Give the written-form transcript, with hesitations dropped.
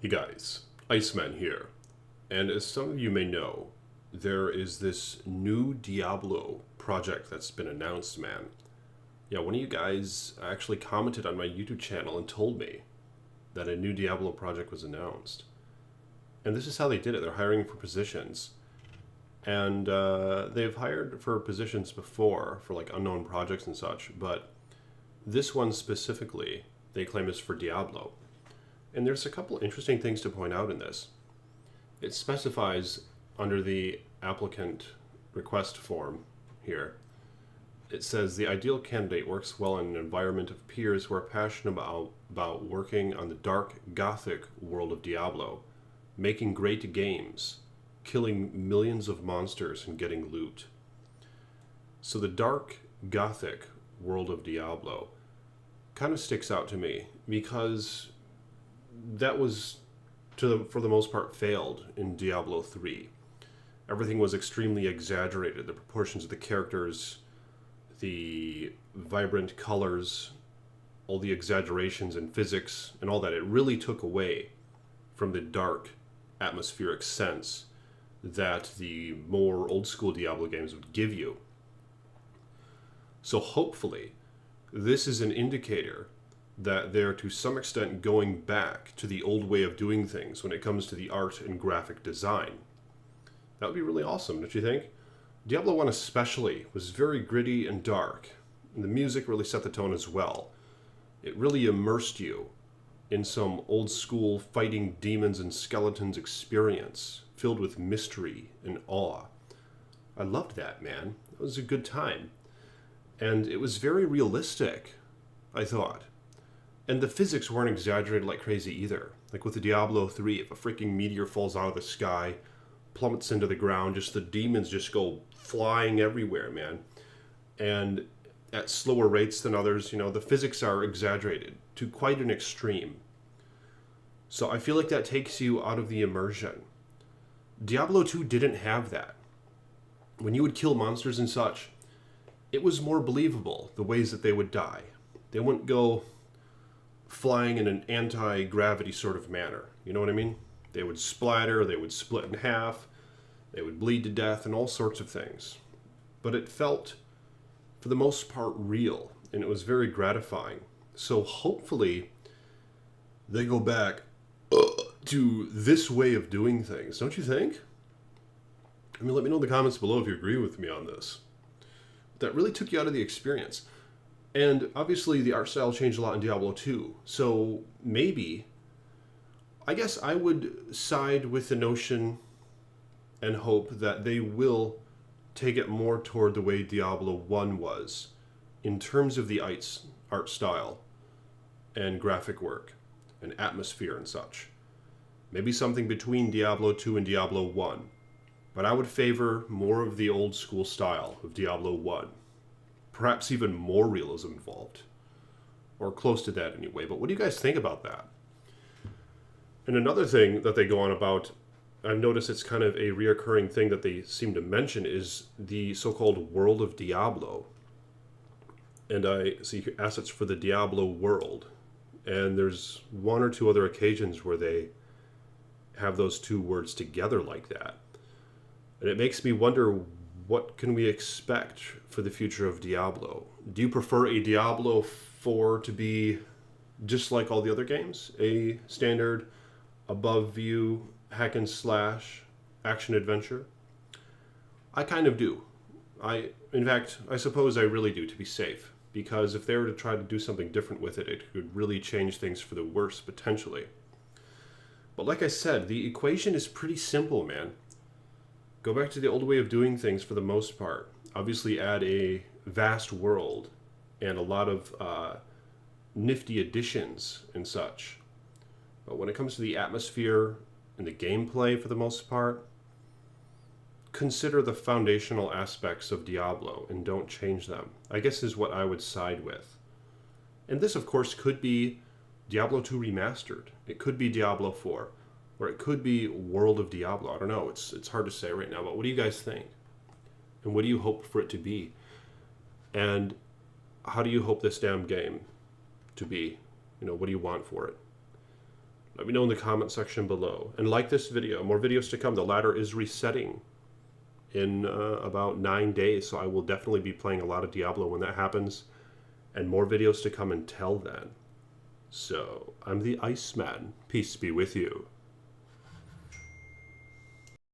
Hey guys, Iceman here. And as some of you may know, there is this new Diablo project that's been announced, man. Yeah, one of you guys actually commented on my YouTube channel and told me that a new Diablo project was announced. And this is how they did it. They're hiring for positions. And they've hired for positions before for like unknown projects and such, but this one specifically they claim is for Diablo. And there's a couple interesting things to point out in this. It specifies under the applicant request form here, it says the ideal candidate works well in an environment of peers who are passionate about working on the dark gothic world of Diablo, making great games, killing millions of monsters and getting loot. So the dark gothic world of Diablo kind of sticks out to me because that was, for the most part, failed in Diablo 3. Everything was extremely exaggerated. The proportions of the characters, the vibrant colors, all the exaggerations in physics, and all that. It really took away from the dark, atmospheric sense that the more old-school Diablo games would give you. So hopefully, this is an indicator that they're to some extent going back to the old way of doing things when it comes to the art and graphic design. That would be really awesome, don't you think? Diablo 1 especially was very gritty and dark, and the music really set the tone as well. It really immersed you in some old school fighting demons and skeletons experience, filled with mystery and awe. I loved that, man. It was a good time. And it was very realistic, I thought. And the physics weren't exaggerated like crazy either. Like with the Diablo 3, if a freaking meteor falls out of the sky, plummets into the ground, just the demons just go flying everywhere, man. And at slower rates than others, the physics are exaggerated to quite an extreme. So I feel like that takes you out of the immersion. Diablo 2 didn't have that. When you would kill monsters and such, it was more believable the ways that they would die. They wouldn't go flying in an anti-gravity sort of manner. You know what I mean? They would splatter, they would split in half, they would bleed to death, and all sorts of things. But it felt, for the most part, real, and it was very gratifying. So hopefully, they go back to this way of doing things, don't you think? I mean, let me know in the comments below if you agree with me on this. That really took you out of the experience. And obviously the art style changed a lot in Diablo 2. So maybe, I guess I would side with the notion and hope that they will take it more toward the way Diablo 1 was in terms of the art style and graphic work and atmosphere and such. Maybe something between Diablo 2 and Diablo 1. But I would favor more of the old school style of Diablo 1. Perhaps even more realism involved. Or close to that anyway. But what do you guys think about that? And another thing that they go on about, I've noticed it's kind of a reoccurring thing that they seem to mention, is the so-called world of Diablo. And I see assets for the Diablo world. And there's one or two other occasions where they have those two words together like that. And it makes me wonder, what can we expect for the future of Diablo? Do you prefer a Diablo 4 to be just like all the other games? A standard, above view, hack and slash, action adventure? I kind of do. In fact, I suppose I really do, to be safe. Because if they were to try to do something different with it, it could really change things for the worse, potentially. But like I said, the equation is pretty simple, man. Go back to the old way of doing things for the most part. Obviously add a vast world and a lot of nifty additions and such. But when it comes to the atmosphere and the gameplay for the most part, consider the foundational aspects of Diablo and don't change them, I guess is what I would side with. And this, of course, could be Diablo 2 remastered. It could be Diablo 4. Or it could be World of Diablo. I don't know. It's hard to say right now. But what do you guys think? And what do you hope for it to be? And how do you hope this damn game to be? What do you want for it? Let me know in the comment section below. And like this video, more videos to come. The ladder is resetting in about 9 days, so I will definitely be playing a lot of Diablo when that happens, and more videos to come until then. So, I'm the Iceman. Peace be with you.